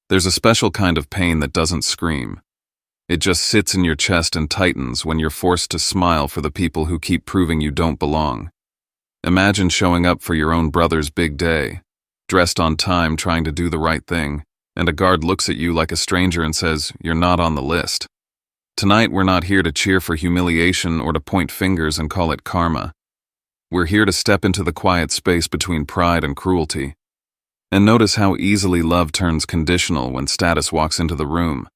There's a special kind of pain that doesn't scream. It just sits in your chest and tightens when you're forced to smile for the people who keep proving you don't belong. Imagine showing up for your own brother's big day, dressed on time trying to do the right thing, and a guard looks at you like a stranger and says, "You're not on the list." Tonight we're not here to cheer for humiliation or to point fingers and call it karma. We're here to step into the quiet space between pride and cruelty. And notice how easily love turns conditional when status walks into the room.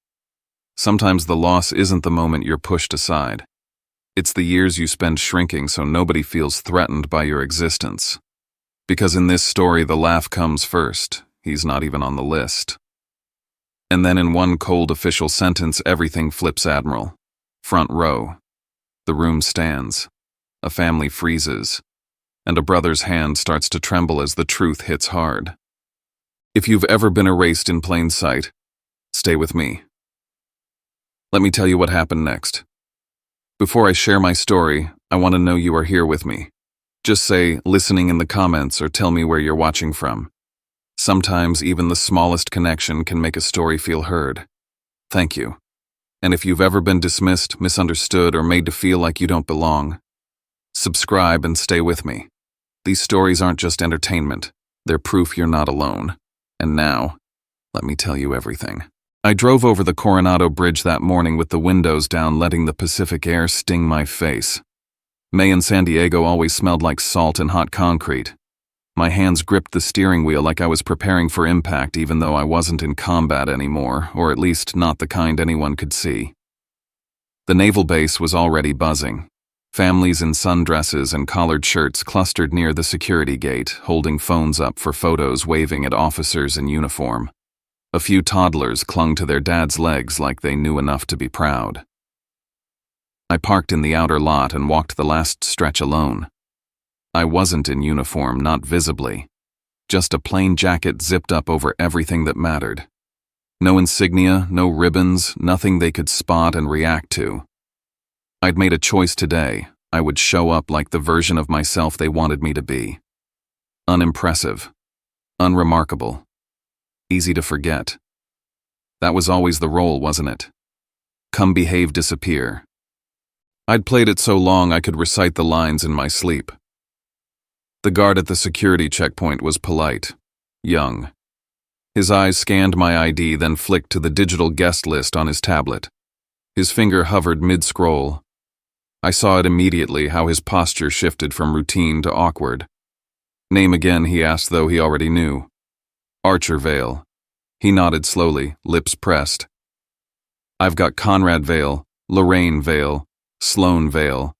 Sometimes the loss isn't the moment you're pushed aside. It's the years you spend shrinking so nobody feels threatened by your existence. Because in this story, the laugh comes first. He's not even on the list. And then in one cold official sentence, everything flips Admiral. Front row. The room stands. A family freezes. And a brother's hand starts to tremble as the truth hits hard. If you've ever been erased in plain sight, stay with me. Let me tell you what happened next. Before I share my story, I want to know you are here with me. Just say, "listening" in the comments or tell me where you're watching from. Sometimes even the smallest connection can make a story feel heard. Thank you. And if you've ever been dismissed, misunderstood, or made to feel like you don't belong, subscribe and stay with me. These stories aren't just entertainment. They're proof you're not alone. And now, let me tell you everything. I drove over the Coronado Bridge that morning with the windows down, letting the Pacific air sting my face. May and San Diego always smelled like salt and hot concrete. My hands gripped the steering wheel like I was preparing for impact, even though I wasn't in combat anymore, or at least not the kind anyone could see. The naval base was already buzzing. Families in sundresses and collared shirts clustered near the security gate, holding phones up for photos, waving at officers in uniform. A few toddlers clung to their dad's legs like they knew enough to be proud. I parked in the outer lot and walked the last stretch alone. I wasn't in uniform, not visibly. Just a plain jacket zipped up over everything that mattered. No insignia, no ribbons, nothing they could spot and react to. I'd made a choice today. I would show up like the version of myself they wanted me to be. Unimpressive. Unremarkable. Easy to forget. That was always the role, wasn't it? Come behave, disappear. I'd played it so long I could recite the lines in my sleep. The guard at the security checkpoint was polite, young. His eyes scanned my ID, then flicked to the digital guest list on his tablet. His finger hovered mid-scroll. I saw it immediately, how his posture shifted from routine to awkward. Name again, he asked, though he already knew. Archer Vale. He nodded slowly, lips pressed. I've got Conrad Vale, Lorraine Vale, Sloan Vale.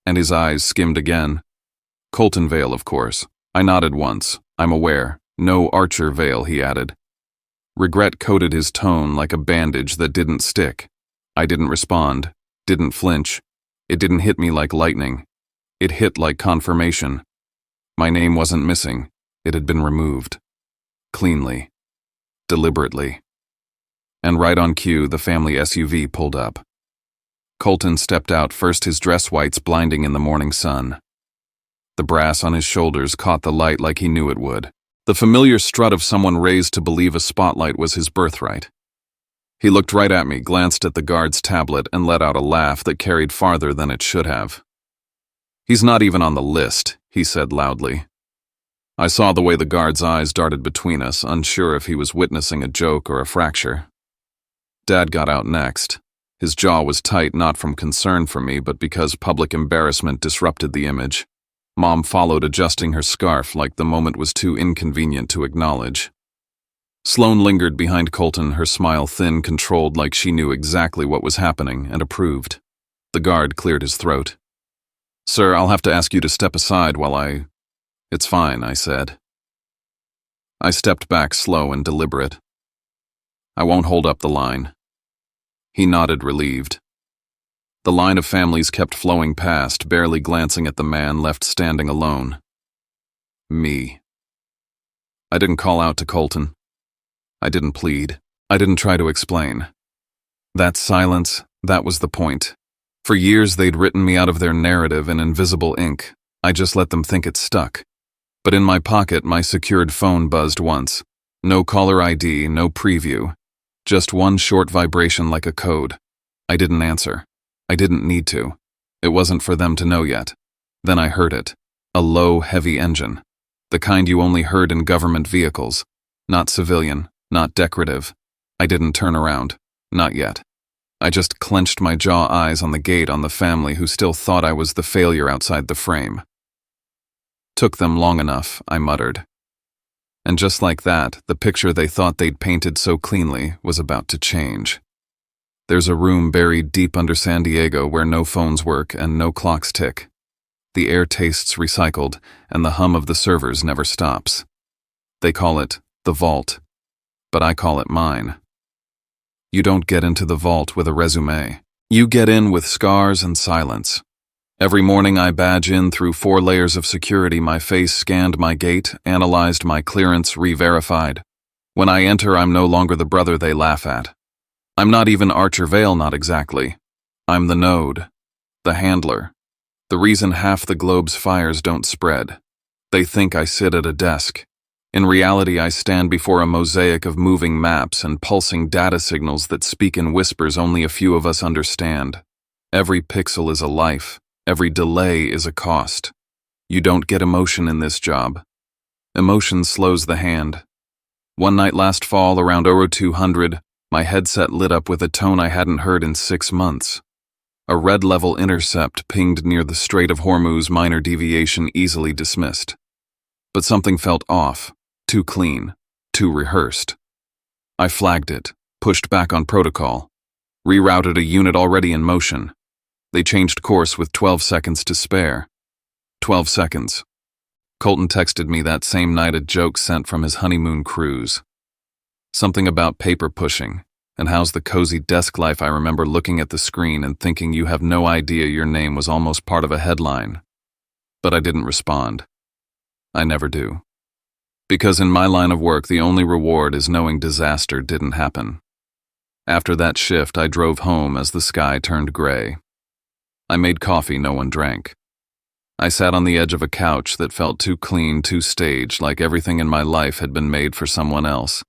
And his eyes skimmed again. Colton Vale, of course. I nodded once. I'm aware. No Archer Vale, he added. Regret coated his tone like a bandage that didn't stick. I didn't respond, didn't flinch. It didn't hit me like lightning. It hit like confirmation. My name wasn't missing. It had been removed. Cleanly. Deliberately. And right on cue, the family SUV pulled up. Colton stepped out, first, his dress whites blinding in the morning sun. The brass on his shoulders caught the light like he knew it would. The familiar strut of someone raised to believe a spotlight was his birthright. He looked right at me, glanced at the guard's tablet, and let out a laugh that carried farther than it should have. "He's not even on the list," he said loudly. I saw the way the guard's eyes darted between us, unsure if he was witnessing a joke or a fracture. Dad got out next. His jaw was tight, not from concern for me, but because public embarrassment disrupted the image. Mom followed, adjusting her scarf like the moment was too inconvenient to acknowledge. Sloan lingered behind Colton, her smile thin, controlled, like she knew exactly what was happening and approved. The guard cleared his throat. "Sir, I'll have to ask you to step aside while I—" "It's fine," I said. I stepped back, slow and deliberate. "I won't hold up the line." He nodded, relieved. The line of families kept flowing past, barely glancing at the man left standing alone. Me. I didn't call out to Colton. I didn't plead. I didn't try to explain. That silence, that was the point. For years they'd written me out of their narrative in invisible ink. I just let them think it stuck. But in my pocket, my secured phone buzzed once. No caller ID, no preview. Just one short vibration like a code. I didn't answer. I didn't need to. It wasn't for them to know yet. Then I heard it. A low, heavy engine. The kind you only heard in government vehicles. Not civilian, not decorative. I didn't turn around. Not yet. I just clenched my jaw eyes on the gate on the family who still thought I was the failure outside the frame. Took them long enough, I muttered. And just like that, the picture they thought they'd painted so cleanly was about to change. There's a room buried deep under San Diego where no phones work and no clocks tick. The air tastes recycled, and the hum of the servers never stops. They call it the vault, but I call it mine. You don't get into the vault with a resume. You get in with scars and silence. Every morning I badge in through 4 layers of security. My face scanned my gate, analyzed my clearance, re-verified. When I enter, I'm no longer the brother they laugh at. I'm not even Archer Vale, not exactly. I'm the node, the handler, the reason half the globe's fires don't spread. They think I sit at a desk. In reality, I stand before a mosaic of moving maps and pulsing data signals that speak in whispers only a few of us understand. Every pixel is a life. Every delay is a cost. You don't get emotion in this job. Emotion slows the hand. One night last fall, around 0200, my headset lit up with a tone I hadn't heard in 6 months. A red-level intercept pinged near the Strait of Hormuz, minor deviation easily dismissed. But something felt off, too clean, too rehearsed. I flagged it, pushed back on protocol, rerouted a unit already in motion. They changed course with 12 seconds to spare. 12 seconds. Colton texted me that same night a joke sent from his honeymoon cruise. Something about paper pushing, and how's the cozy desk life. I remember looking at the screen and thinking you have no idea your name was almost part of a headline. But I didn't respond. I never do. Because in my line of work, the only reward is knowing disaster didn't happen. After that shift, I drove home as the sky turned gray. I made coffee no one drank. I sat on the edge of a couch that felt too clean, too staged, like everything in my life had been made for someone else.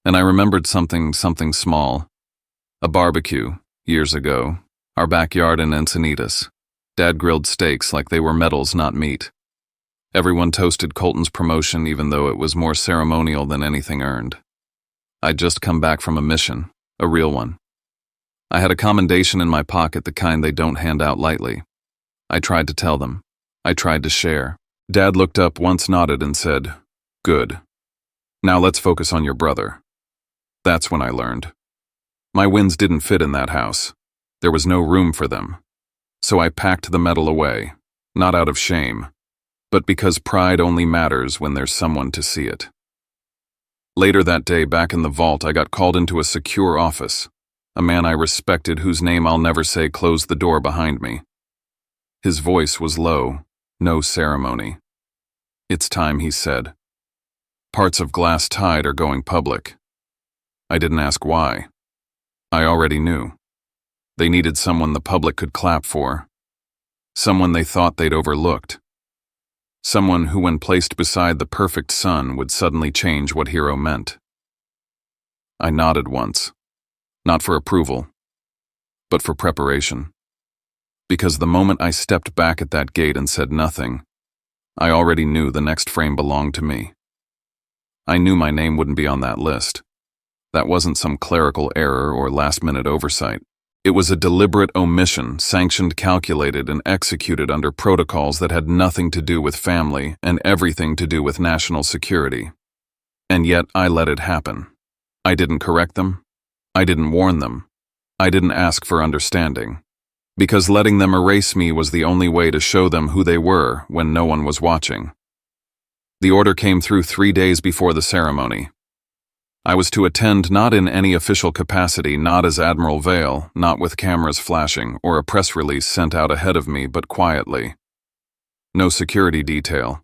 And I remembered something small. A barbecue, years ago, our backyard in Encinitas. Dad grilled steaks like they were medals, not meat. Everyone toasted Colton's promotion even though it was more ceremonial than anything earned. I'd just come back from a mission, a real one. I had a commendation in my pocket, the kind they don't hand out lightly. I tried to tell them. I tried to share. Dad looked up once, nodded, and said, "Good. Now let's focus on your brother." That's when I learned. My wins didn't fit in that house. There was no room for them. So I packed the medal away, not out of shame, but because pride only matters when there's someone to see it. Later that day, back in the vault, I got called into a secure office. A man I respected, whose name I'll never say, closed the door behind me. His voice was low, no ceremony. "It's time," he said. "Parts of Glass Tide are going public." I didn't ask why. I already knew. They needed someone the public could clap for. Someone they thought they'd overlooked. Someone who, when placed beside the perfect son, would suddenly change what hero meant. I nodded once. Not for approval, but for preparation. Because the moment I stepped back at that gate and said nothing, I already knew the next frame belonged to me. I knew my name wouldn't be on that list. That wasn't some clerical error or last-minute oversight. It was a deliberate omission, sanctioned, calculated, and executed under protocols that had nothing to do with family and everything to do with national security. And yet I let it happen. I didn't correct them. I didn't warn them. I didn't ask for understanding. Because letting them erase me was the only way to show them who they were when no one was watching. The order came through 3 days before the ceremony. I was to attend not in any official capacity, not as Admiral Vale, not with cameras flashing or a press release sent out ahead of me, but quietly. No security detail,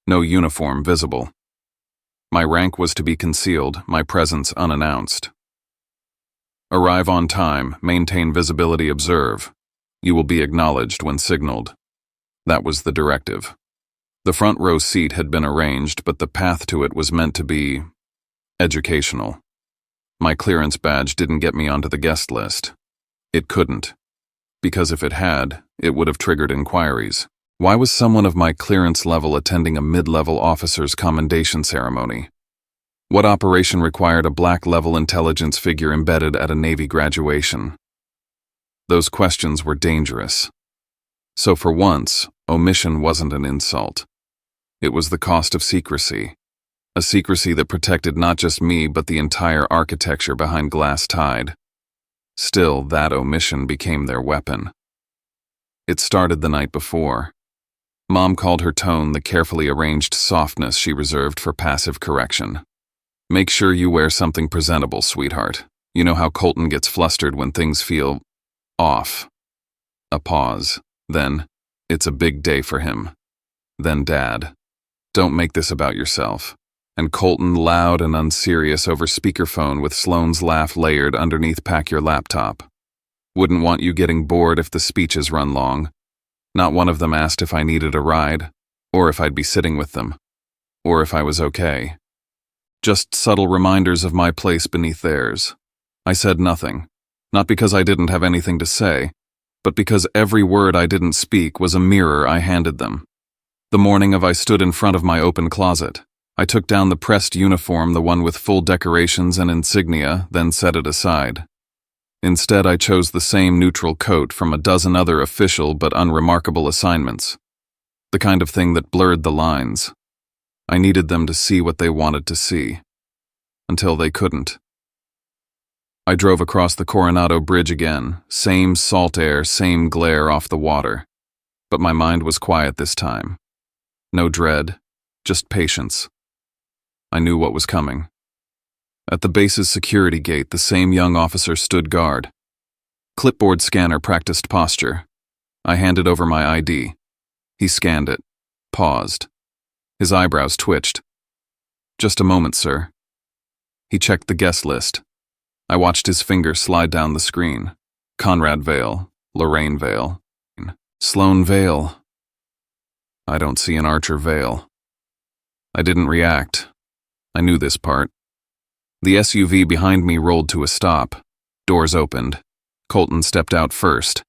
no uniform visible. My rank was to be concealed, my presence unannounced. Arrive on time, maintain visibility, observe. You will be acknowledged when signaled. That was the directive. The front row seat had been arranged, but the path to it was meant to be Educational. My clearance badge didn't get me onto the guest list. It couldn't. Because if it had, it would have triggered inquiries. Why was someone of my clearance level attending a mid-level officer's commendation ceremony? What operation required a black-level intelligence figure embedded at a Navy graduation? Those questions were dangerous. So for once, omission wasn't an insult. It was the cost of secrecy. A secrecy that protected not just me but the entire architecture behind Glass Tide. Still, that omission became their weapon. It started the night before. Mom called her tone the carefully arranged softness she reserved for passive correction. Make sure you wear something presentable, sweetheart. You know how Colton gets flustered when things feel off. A pause. Then, it's a big day for him. Then Dad. Don't make this about yourself. And Colton, loud and unserious over speakerphone with Sloane's laugh layered underneath pack your laptop. Wouldn't want you getting bored if the speeches run long. Not one of them asked if I needed a ride, or if I'd be sitting with them, or if I was okay. Just subtle reminders of my place beneath theirs. I said nothing, not because I didn't have anything to say, but because every word I didn't speak was a mirror I handed them. The morning I stood in front of my open closet, I took down the pressed uniform, the one with full decorations and insignia, then set it aside. Instead, I chose the same neutral coat from a dozen other official but unremarkable assignments. The kind of thing that blurred the lines. I needed them to see what they wanted to see. Until they couldn't. I drove across the Coronado Bridge again, same salt air, same glare off the water. But my mind was quiet this time. No dread, just patience. I knew what was coming. At the base's security gate, the same young officer stood guard. Clipboard scanner practiced posture. I handed over my ID. He scanned it, paused. His eyebrows twitched. Just a moment, sir. He checked the guest list. I watched his finger slide down the screen. Conrad Vale, Lorraine Vale, Sloane Vale. I don't see an Archer Vale. I didn't react. I knew this part. The SUV behind me rolled to a stop. Doors opened. Colton stepped out first,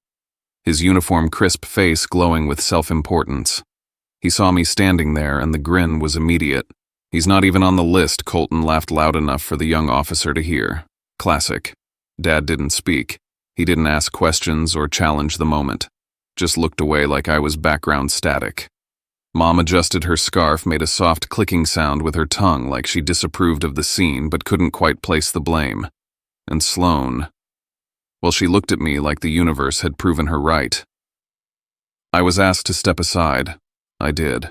his uniform crisp face glowing with self-importance. He saw me standing there, and the grin was immediate. He's not even on the list, Colton laughed loud enough for the young officer to hear. Classic. Dad didn't speak. He didn't ask questions or challenge the moment. Just looked away like I was background static. Mom adjusted her scarf, made a soft clicking sound with her tongue like she disapproved of the scene but couldn't quite place the blame. And Sloane, well, she looked at me like the universe had proven her right. I was asked to step aside. I did.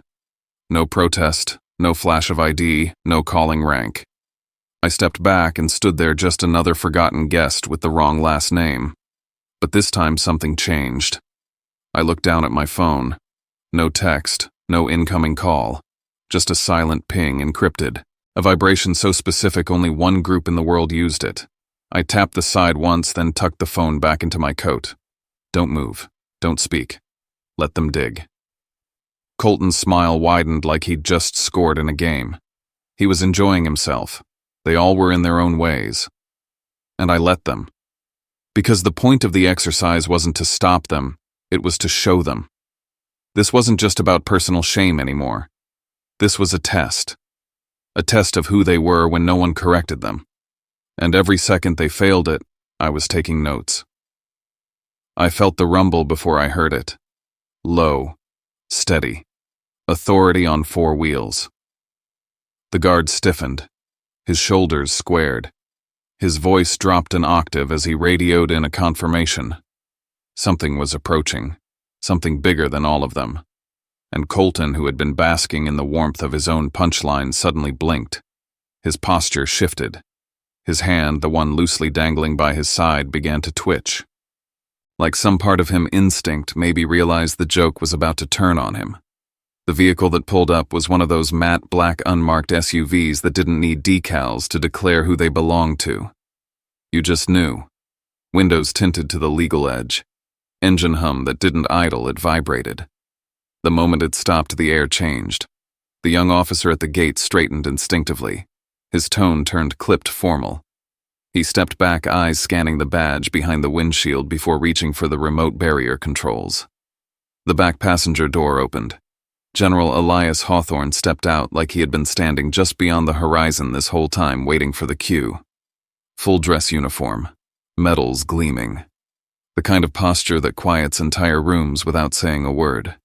No protest, no flash of ID, no calling rank. I stepped back and stood there, just another forgotten guest with the wrong last name. But this time something changed. I looked down at my phone. No text. No incoming call, just a silent ping encrypted, a vibration so specific only one group in the world used it. I tapped the side once, then tucked the phone back into my coat. Don't move. Don't speak. Let them dig. Colton's smile widened like he'd just scored in a game. He was enjoying himself. They all were in their own ways. And I let them. Because the point of the exercise wasn't to stop them, it was to show them. This wasn't just about personal shame anymore. This was a test. A test of who they were when no one corrected them. And every second they failed it, I was taking notes. I felt the rumble before I heard it. Low, steady, authority on four wheels. The guard stiffened, his shoulders squared. His voice dropped an octave as he radioed in a confirmation. Something was approaching. Something bigger than all of them. And Colton, who had been basking in the warmth of his own punchline, suddenly blinked. His posture shifted. His hand, the one loosely dangling by his side, began to twitch. Like some part of him instinct maybe realized the joke was about to turn on him. The vehicle that pulled up was one of those matte black unmarked SUVs that didn't need decals to declare who they belonged to. You just knew. Windows tinted to the legal edge. Engine hum that didn't idle, it vibrated. The moment it stopped, the air changed. The young officer at the gate straightened instinctively. His tone turned clipped formal. He stepped back, eyes scanning the badge behind the windshield before reaching for the remote barrier controls. The back passenger door opened. General Elias Hawthorne stepped out like he had been standing just beyond the horizon this whole time waiting for the cue. Full dress uniform, medals gleaming. The kind of posture that quiets entire rooms without saying a word.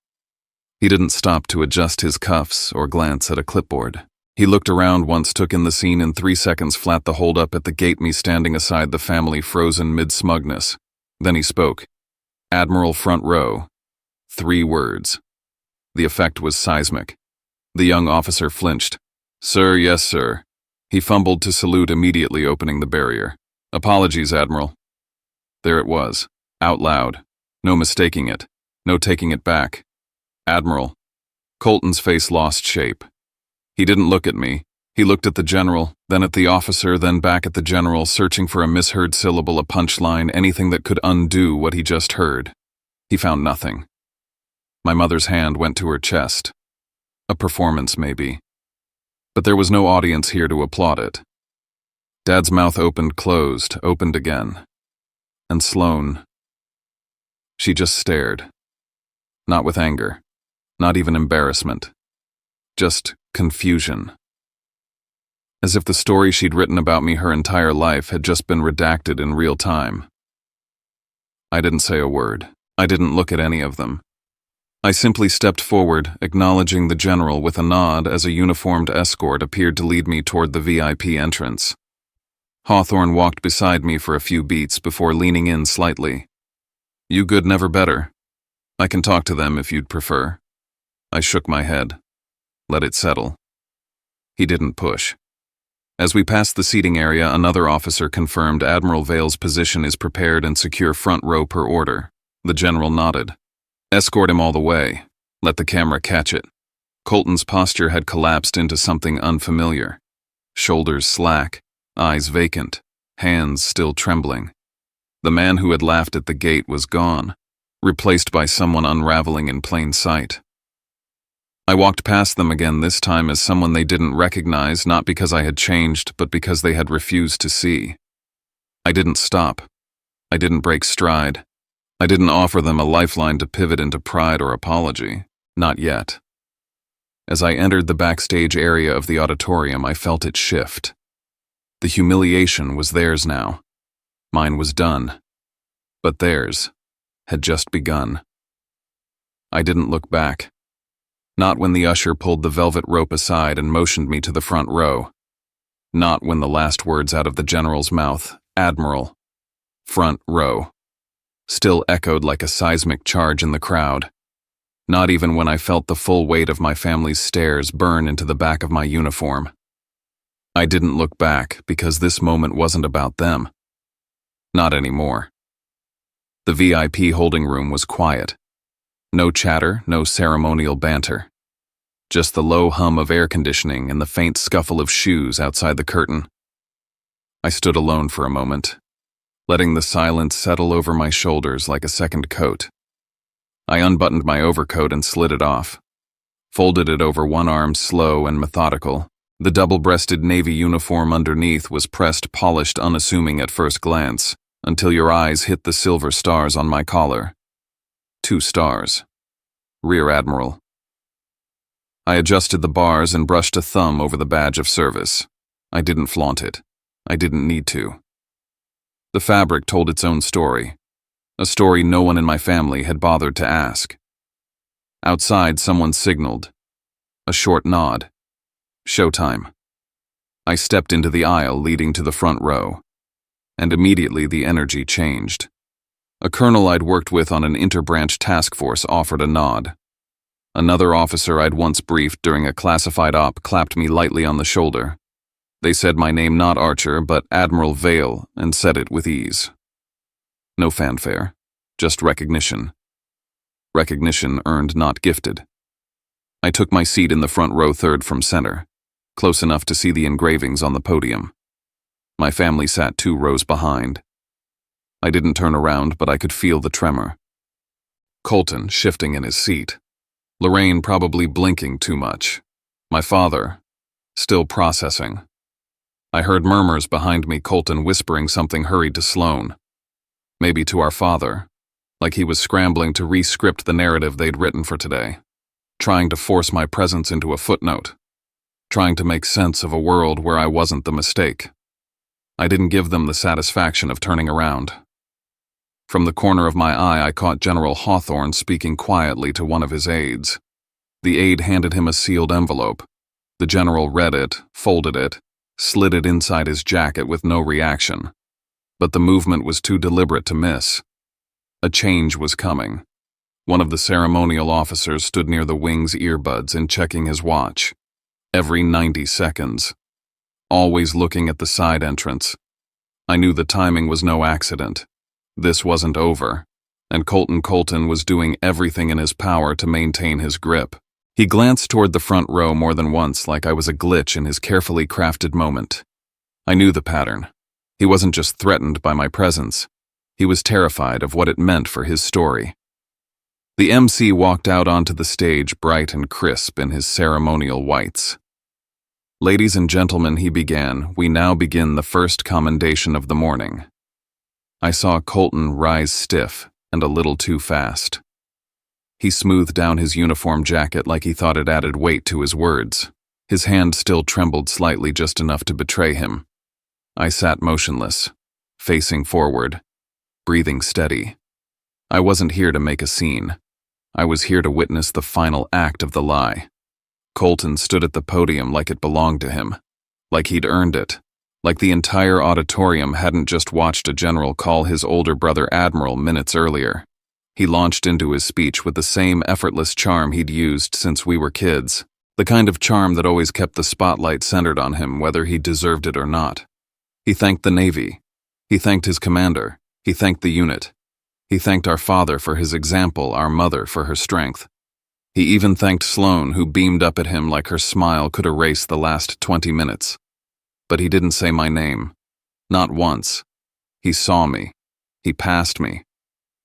He didn't stop to adjust his cuffs or glance at a clipboard. He looked around once, took in the scene in 3 seconds flat, the hold-up at the gate, me standing aside, the family frozen mid-smugness. Then he spoke. Admiral, front row. 3 words. The effect was seismic. The young officer flinched. Sir, yes, sir. He fumbled to salute, immediately opening the barrier. Apologies, Admiral. There it was, out loud. No mistaking it. No taking it back. Admiral. Colton's face lost shape. He didn't look at me. He looked at the general, then at the officer, then back at the general, searching for a misheard syllable, a punchline, anything that could undo what he just heard. He found nothing. My mother's hand went to her chest. A performance, maybe. But there was no audience here to applaud it. Dad's mouth opened, closed, opened again. And Sloane. She just stared. Not with anger. Not even embarrassment. Just confusion. As if the story she'd written about me her entire life had just been redacted in real time. I didn't say a word. I didn't look at any of them. I simply stepped forward, acknowledging the general with a nod as a uniformed escort appeared to lead me toward the VIP entrance. Hawthorne walked beside me for a few beats before leaning in slightly. You good, never better. I can talk to them if you'd prefer. I shook my head. Let it settle. He didn't push. As we passed the seating area, another officer confirmed Admiral Vale's position is prepared and secure, front row per order. The general nodded. Escort him all the way. Let the camera catch it. Colton's posture had collapsed into something unfamiliar. Shoulders slack, eyes vacant, hands still trembling. The man who had laughed at the gate was gone, replaced by someone unraveling in plain sight. I walked past them again, this time as someone they didn't recognize, not because I had changed, but because they had refused to see. I didn't stop. I didn't break stride. I didn't offer them a lifeline to pivot into pride or apology. Not yet. As I entered the backstage area of the auditorium, I felt it shift. The humiliation was theirs now. Mine was done. But theirs had just begun. I didn't look back. Not when the usher pulled the velvet rope aside and motioned me to the front row. Not when the last words out of the general's mouth, Admiral, front row, still echoed like a seismic charge in the crowd. Not even when I felt the full weight of my family's stares burn into the back of my uniform. I didn't look back because this moment wasn't about them. Not anymore. The VIP holding room was quiet. No chatter, no ceremonial banter. Just the low hum of air conditioning and the faint scuffle of shoes outside the curtain. I stood alone for a moment, letting the silence settle over my shoulders like a second coat. I unbuttoned my overcoat and slid it off, folded it over one arm, slow and methodical. The double-breasted navy uniform underneath was pressed, polished, unassuming at first glance, until your eyes hit the silver stars on my collar. 2 stars. Rear Admiral. I adjusted the bars and brushed a thumb over the badge of service. I didn't flaunt it. I didn't need to. The fabric told its own story. A story no one in my family had bothered to ask. Outside, someone signaled. A short nod. Showtime. I stepped into the aisle leading to the front row. And immediately the energy changed. A colonel I'd worked with on an interbranch task force offered a nod. Another officer I'd once briefed during a classified op clapped me lightly on the shoulder. They said my name, not Archer, but Admiral Vale, and said it with ease. No fanfare, just recognition. Recognition earned, not gifted. I took my seat in the front row, third from center, close enough to see the engravings on the podium. My family sat 2 rows behind. I didn't turn around, but I could feel the tremor. Colton shifting in his seat. Lorraine probably blinking too much. My father, still processing. I heard murmurs behind me, Colton whispering something hurried to Sloan. Maybe to our father, like he was scrambling to re-script the narrative they'd written for today, trying to force my presence into a footnote, trying to make sense of a world where I wasn't the mistake. I didn't give them the satisfaction of turning around. From the corner of my eye, I caught General Hawthorne speaking quietly to one of his aides. The aide handed him a sealed envelope. The general read it, folded it, slid it inside his jacket with no reaction. But the movement was too deliberate to miss. A change was coming. One of the ceremonial officers stood near the wing's earbuds and checking his watch. Every 90 seconds. Always looking at the side entrance. I knew the timing was no accident. This wasn't over, and Colton was doing everything in his power to maintain his grip. He glanced toward the front row more than once, like I was a glitch in his carefully crafted moment. I knew the pattern. He wasn't just threatened by my presence. He was terrified of what it meant for his story. The MC walked out onto the stage, bright and crisp in his ceremonial whites. "Ladies and gentlemen," he began, "we now begin the first commendation of the morning." I saw Colton rise stiff and a little too fast. He smoothed down his uniform jacket like he thought it added weight to his words. His hand still trembled slightly, just enough to betray him. I sat motionless, facing forward, breathing steady. I wasn't here to make a scene. I was here to witness the final act of the lie. Colton stood at the podium like it belonged to him, like he'd earned it, like the entire auditorium hadn't just watched a general call his older brother Admiral minutes earlier. He launched into his speech with the same effortless charm he'd used since we were kids, the kind of charm that always kept the spotlight centered on him whether he deserved it or not. He thanked the Navy. He thanked his commander. He thanked the unit. He thanked our father for his example, our mother for her strength. He even thanked Sloan, who beamed up at him like her smile could erase the last 20 minutes. But he didn't say my name. Not once. He saw me. He passed me.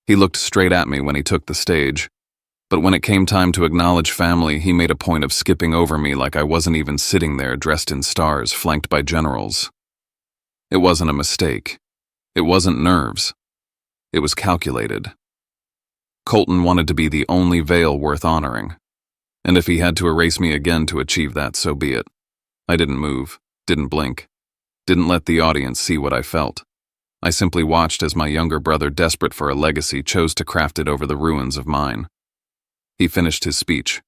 He looked straight at me when he took the stage. But when it came time to acknowledge family, he made a point of skipping over me like I wasn't even sitting there dressed in stars, flanked by generals. It wasn't a mistake. It wasn't nerves. It was calculated. Colton wanted to be the only veil worth honoring. And if he had to erase me again to achieve that, so be it. I didn't move, didn't blink, didn't let the audience see what I felt. I simply watched as my younger brother, desperate for a legacy, chose to craft it over the ruins of mine. He finished his speech.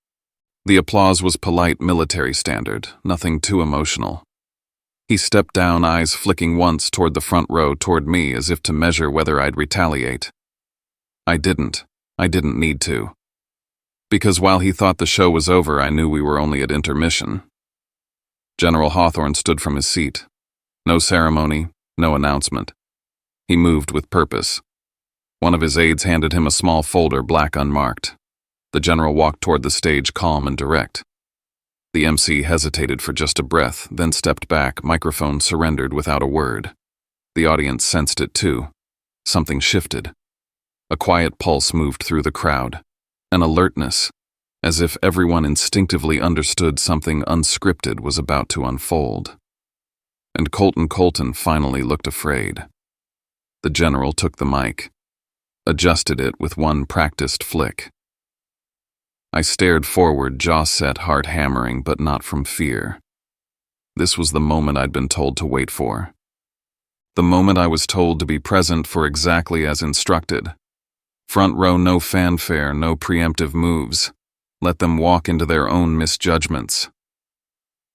The applause was polite military standard, nothing too emotional. He stepped down, eyes flicking once toward the front row, toward me, as if to measure whether I'd retaliate. I didn't need to. Because while he thought the show was over, I knew we were only at intermission. General Hawthorne stood from his seat. No ceremony, no announcement. He moved with purpose. One of his aides handed him a small folder, black unmarked. The general walked toward the stage, calm and direct. The MC hesitated for just a breath, then stepped back, microphone surrendered without a word. The audience sensed it too. Something shifted. A quiet pulse moved through the crowd. An alertness, as if everyone instinctively understood something unscripted was about to unfold. And Colton finally looked afraid. The general took the mic, adjusted it with one practiced flick. I stared forward, jaw set, heart hammering, but not from fear. This was the moment I'd been told to wait for. The moment I was told to be present for exactly as instructed. Front row, no fanfare, no preemptive moves. Let them walk into their own misjudgments.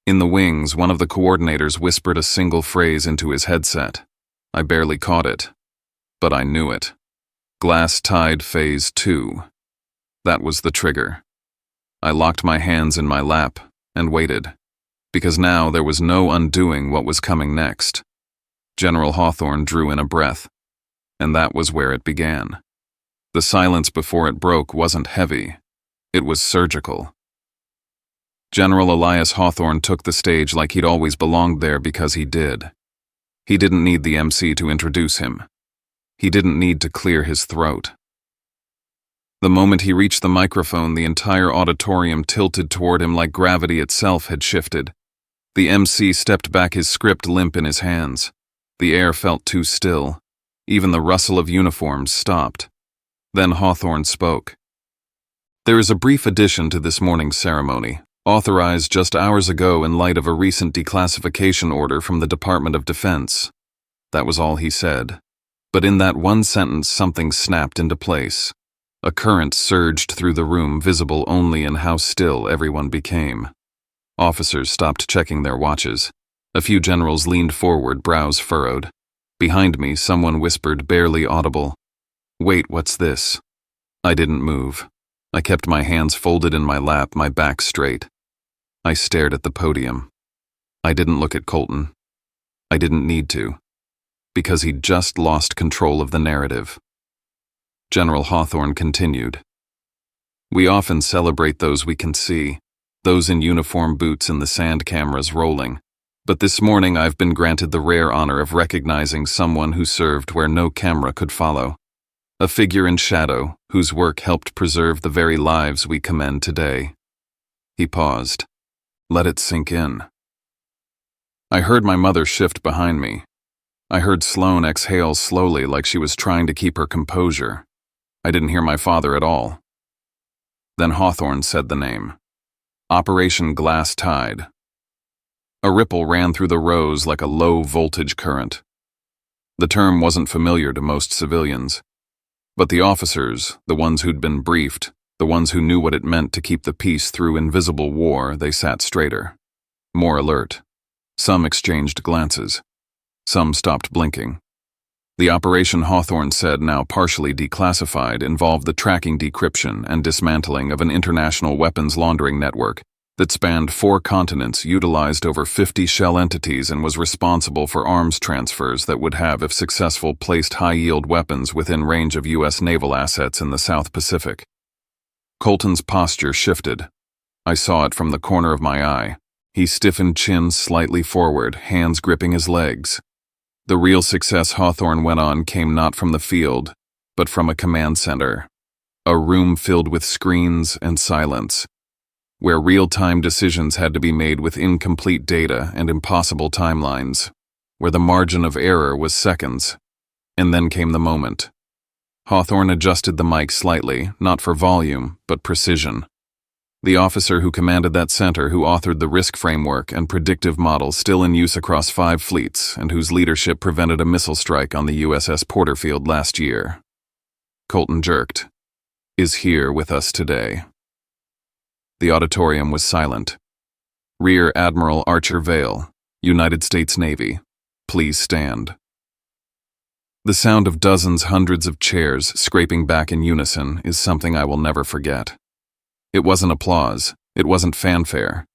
In the wings, one of the coordinators whispered a single phrase into his headset. I barely caught it, but I knew it. Glass Tide Phase 2. That was the trigger. I locked my hands in my lap and waited, because now there was no undoing what was coming next. General Hawthorne drew in a breath, and that was where it began. The silence before it broke wasn't heavy. It was surgical. General Elias Hawthorne took the stage like he'd always belonged there because he did. He didn't need the MC to introduce him. He didn't need to clear his throat. The moment he reached the microphone, the entire auditorium tilted toward him like gravity itself had shifted. The MC stepped back, his script limp in his hands. The air felt too still. Even the rustle of uniforms stopped. Then Hawthorne spoke. There is a brief addition to this morning's ceremony, authorized just hours ago in light of a recent declassification order from the Department of Defense. That was all he said. But in that one sentence, something snapped into place. A current surged through the room, visible only in how still everyone became. Officers stopped checking their watches. A few generals leaned forward, brows furrowed. Behind me, someone whispered, barely audible, "Wait, what's this?" I didn't move. I kept my hands folded in my lap, my back straight. I stared at the podium. I didn't look at Colton. I didn't need to, because he'd just lost control of the narrative. General Hawthorne continued. We often celebrate those we can see, those in uniform boots and the sand cameras rolling. But this morning I've been granted the rare honor of recognizing someone who served where no camera could follow. A figure in shadow whose work helped preserve the very lives we commend today. He paused. Let it sink in. I heard my mother shift behind me. I heard Sloane exhale slowly like she was trying to keep her composure. I didn't hear my father at all. Then Hawthorne said the name. Operation Glass Tide. A ripple ran through the rows like a low-voltage current. The term wasn't familiar to most civilians. But the officers, the ones who'd been briefed, the ones who knew what it meant to keep the peace through invisible war, they sat straighter, more alert. Some exchanged glances. Some stopped blinking. The operation, Hawthorne said, now partially declassified, involved the tracking, decryption, and dismantling of an international weapons laundering network that spanned 4 continents, utilized over 50 shell entities, and was responsible for arms transfers that would have, if successful, placed high-yield weapons within range of U.S. naval assets in the South Pacific. Colton's posture shifted. I saw it from the corner of my eye. He stiffened, chin slightly forward, hands gripping his legs. The real success, Hawthorne went on, came not from the field, but from a command center. A room filled with screens and silence, where real-time decisions had to be made with incomplete data and impossible timelines, where the margin of error was seconds. And then came the moment. Hawthorne adjusted the mic slightly, not for volume, but precision. The officer who commanded that center, who authored the risk framework and predictive model still in use across 5 fleets, and whose leadership prevented a missile strike on the USS Porterfield last year. Colton jerked. Is here with us today. The auditorium was silent. Rear Admiral Archer Vale, United States Navy. Please stand. The sound of dozens, hundreds of chairs scraping back in unison is something I will never forget. It wasn't applause. It wasn't fanfare.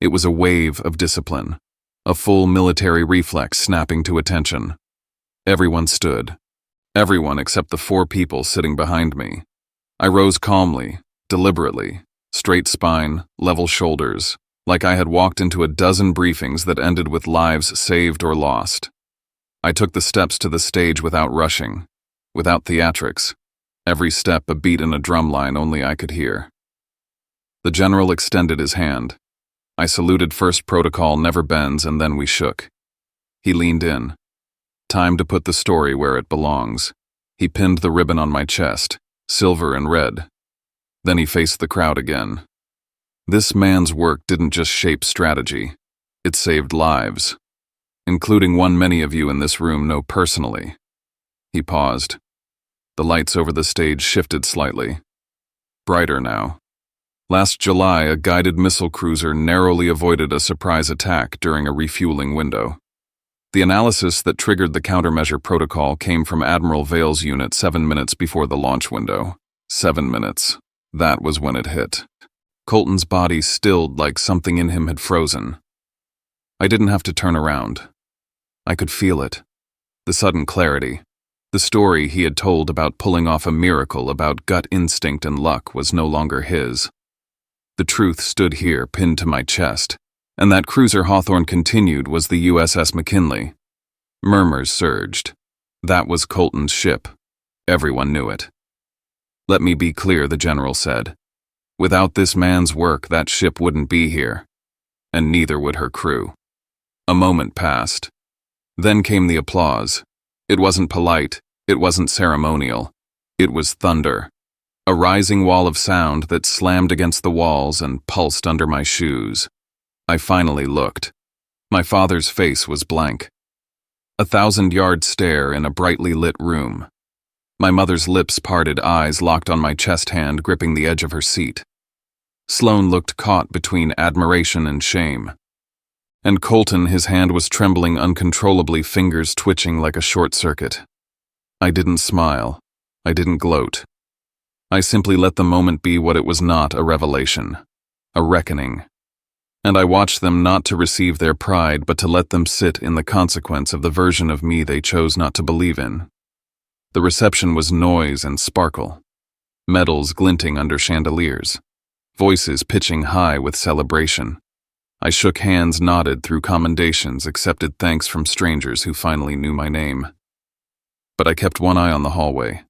It was a wave of discipline. A full military reflex snapping to attention. Everyone stood. Everyone except the 4 people sitting behind me. I rose calmly, deliberately, straight spine, level shoulders, like I had walked into a dozen briefings that ended with lives saved or lost. I took the steps to the stage without rushing, without theatrics, every step a beat in a drum line only I could hear. The general extended his hand. I saluted. First protocol never bends, and then we shook. He leaned in. Time to put the story where it belongs. He pinned the ribbon on my chest, silver and red. Then he faced the crowd again. This man's work didn't just shape strategy. It saved lives, including one many of you in this room know personally. He paused. The lights over the stage shifted slightly. Brighter now. Last July, a guided missile cruiser narrowly avoided a surprise attack during a refueling window. The analysis that triggered the countermeasure protocol came from Admiral Vale's unit 7 minutes before the launch window. 7 minutes. That was when it hit. Colton's body stilled like something in him had frozen. I didn't have to turn around. I could feel it. The sudden clarity. The story he had told about pulling off a miracle, about gut instinct and luck, was no longer his. The truth stood here, pinned to my chest, and that cruiser, Hawthorne continued, was the USS McKinley. Murmurs surged. That was Colton's ship. Everyone knew it. Let me be clear, the general said. Without this man's work, that ship wouldn't be here, and neither would her crew. A moment passed. Then came the applause. It wasn't polite, it wasn't ceremonial. It was thunder. A rising wall of sound that slammed against the walls and pulsed under my shoes. I finally looked. My father's face was blank. 1,000-yard stare in a brightly lit room. My mother's lips parted, eyes locked on my chest hand gripping the edge of her seat. Sloane looked caught between admiration and shame. And Colton, his hand was trembling uncontrollably, fingers twitching like a short circuit. I didn't smile. I didn't gloat. I simply let the moment be what it was, not a revelation. A reckoning. And I watched them, not to receive their pride, but to let them sit in the consequence of the version of me they chose not to believe in. The reception was noise and sparkle. Medals glinting under chandeliers. Voices pitching high with celebration. I shook hands, nodded through commendations, accepted thanks from strangers who finally knew my name. But I kept one eye on the hallway.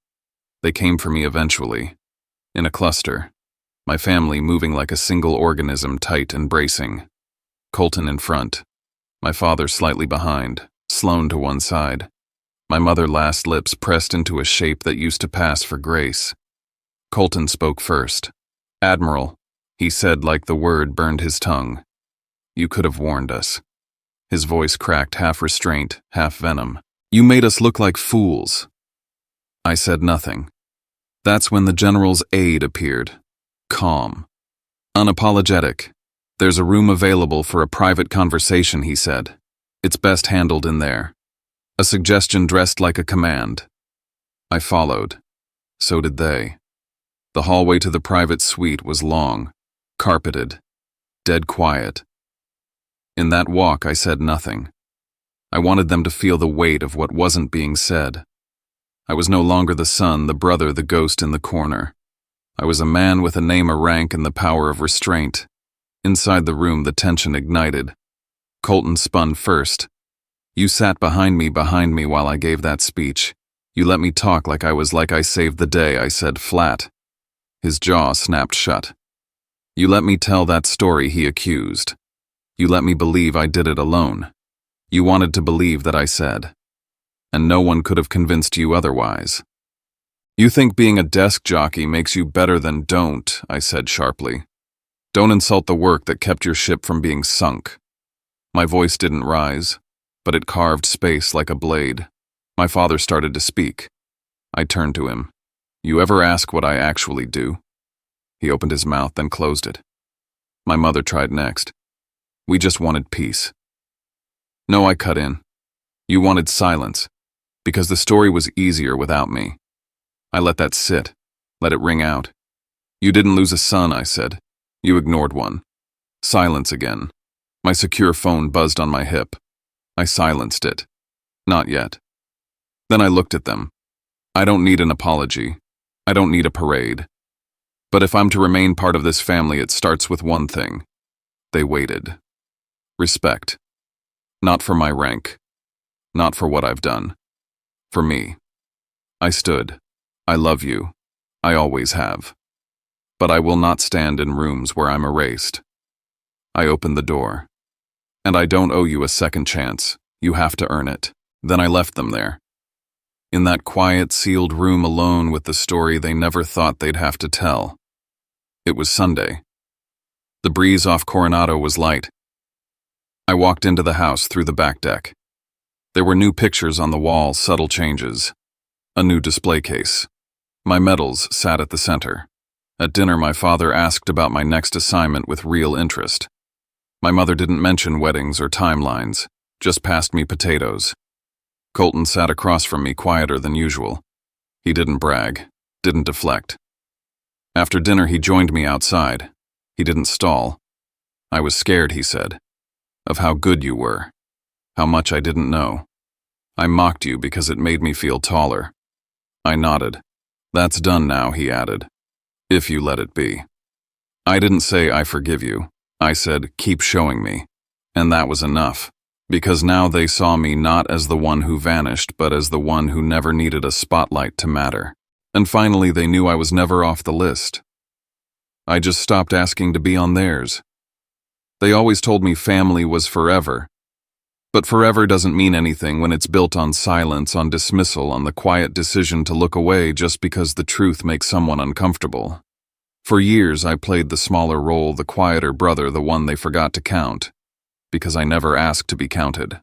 They came for me eventually. In a cluster. My family moving like a single organism, tight and bracing. Colton in front. My father slightly behind, Sloane to one side. My mother, last lips pressed into a shape that used to pass for grace. Colton spoke first. "Admiral," he said like the word burned his tongue. "You could have warned us." His voice cracked, half restraint, half venom. "You made us look like fools." I said nothing. That's when the general's aide appeared. Calm. Unapologetic. "There's a room available for a private conversation," he said. "It's best handled in there." A suggestion dressed like a command. I followed. So did they. The hallway to the private suite was long, carpeted, dead quiet. In that walk, I said nothing. I wanted them to feel the weight of what wasn't being said. I was no longer the son, the brother, the ghost in the corner. I was a man with a name, a rank, and the power of restraint. Inside the room, the tension ignited. Colton spun first. "You sat behind me while I gave that speech. You let me talk like I saved the day," I said flat. His jaw snapped shut. "You let me tell that story," he accused. "You let me believe I did it alone. You wanted to believe that I said. And no one could have convinced you otherwise. You think being a desk jockey makes you better than don't," I said sharply. "Don't insult the work that kept your ship from being sunk." My voice didn't rise, but it carved space like a blade. My father started to speak. I turned to him. "You ever ask what I actually do?" He opened his mouth, then closed it. My mother tried next. "We just wanted peace." "No," I cut in. "You wanted silence, because the story was easier without me." I let that sit, let it ring out. "You didn't lose a son," I said. "You ignored one." Silence again. My secure phone buzzed on my hip. I silenced it. "Not yet." Then I looked at them. I don't need an apology. I don't need a parade. But if I'm to remain part of this family, it starts with one thing. They waited. Respect. Not for my rank. Not for what I've done. For me. I stood. "I love you. I always have. But I will not stand in rooms where I'm erased." I opened the door. "And I don't owe you a second chance. You have to earn it." Then I left them there. In that quiet, sealed room, alone with the story they never thought they'd have to tell. It was Sunday. The breeze off Coronado was light. I walked into the house through the back deck. There were new pictures on the wall, subtle changes. A new display case. My medals sat at the center. At dinner, my father asked about my next assignment with real interest. My mother didn't mention weddings or timelines, just passed me potatoes. Colton sat across from me, quieter than usual. He didn't brag, didn't deflect. After dinner, he joined me outside. He didn't stall. "I was scared," he said, "of how good you were, how much I didn't know. I mocked you because it made me feel taller." I nodded. "That's done now," he added. "If you let it be." I didn't say "I forgive you." I said, "Keep showing me." And that was enough, because now they saw me not as the one who vanished, but as the one who never needed a spotlight to matter. And finally, they knew I was never off the list. I just stopped asking to be on theirs. They always told me family was forever. But forever doesn't mean anything when it's built on silence, on dismissal, on the quiet decision to look away just because the truth makes someone uncomfortable. For years, I played the smaller role, the quieter brother, the one they forgot to count, because I never asked to be counted.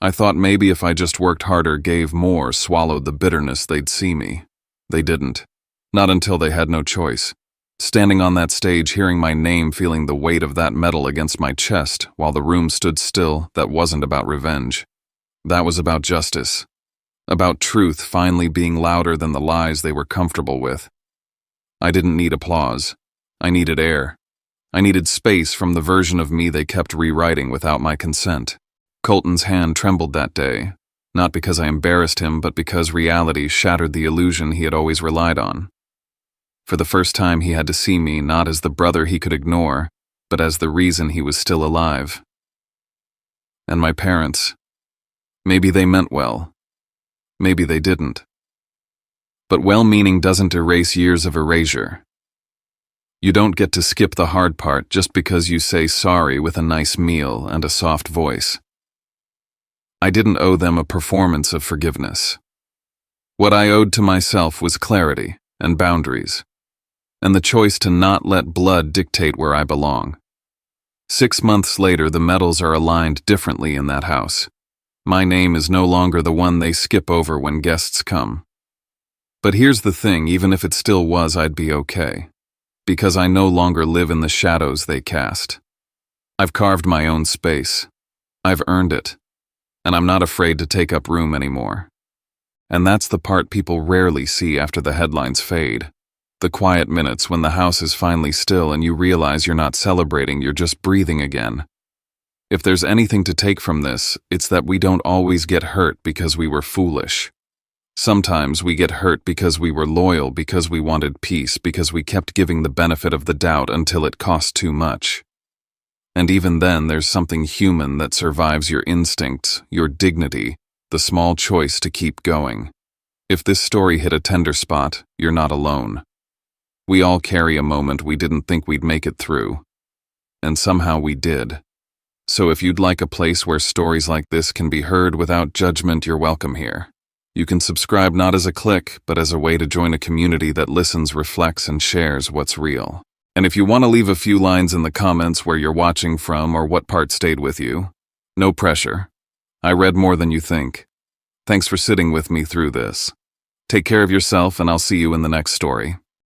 I thought maybe if I just worked harder, gave more, swallowed the bitterness, they'd see me. They didn't. Not until they had no choice. Standing on that stage, hearing my name, feeling the weight of that metal against my chest, while the room stood still, that wasn't about revenge. That was about justice. About truth finally being louder than the lies they were comfortable with. I didn't need applause. I needed air. I needed space from the version of me they kept rewriting without my consent. Colton's hand trembled that day, not because I embarrassed him, but because reality shattered the illusion he had always relied on. For the first time, he had to see me not as the brother he could ignore, but as the reason he was still alive. And my parents. Maybe they meant well. Maybe they didn't. But well-meaning doesn't erase years of erasure. You don't get to skip the hard part just because you say sorry with a nice meal and a soft voice. I didn't owe them a performance of forgiveness. What I owed to myself was clarity and boundaries, and the choice to not let blood dictate where I belong. 6 months later, the medals are aligned differently in that house. My name is no longer the one they skip over when guests come. But here's the thing, even if it still was, I'd be okay. Because I no longer live in the shadows they cast. I've carved my own space. I've earned it. And I'm not afraid to take up room anymore. And that's the part people rarely see after the headlines fade. The quiet minutes when the house is finally still and you realize you're not celebrating, you're just breathing again. If there's anything to take from this, it's that we don't always get hurt because we were foolish. Sometimes we get hurt because we were loyal, because we wanted peace, because we kept giving the benefit of the doubt until it cost too much. And even then, there's something human that survives your instincts, your dignity, the small choice to keep going. If this story hit a tender spot, you're not alone. We all carry a moment we didn't think we'd make it through. And somehow we did. So if you'd like a place where stories like this can be heard without judgment, you're welcome here. You can subscribe not as a click, but as a way to join a community that listens, reflects, and shares what's real. And if you want to leave a few lines in the comments where you're watching from or what part stayed with you, no pressure. I read more than you think. Thanks for sitting with me through this. Take care of yourself, and I'll see you in the next story.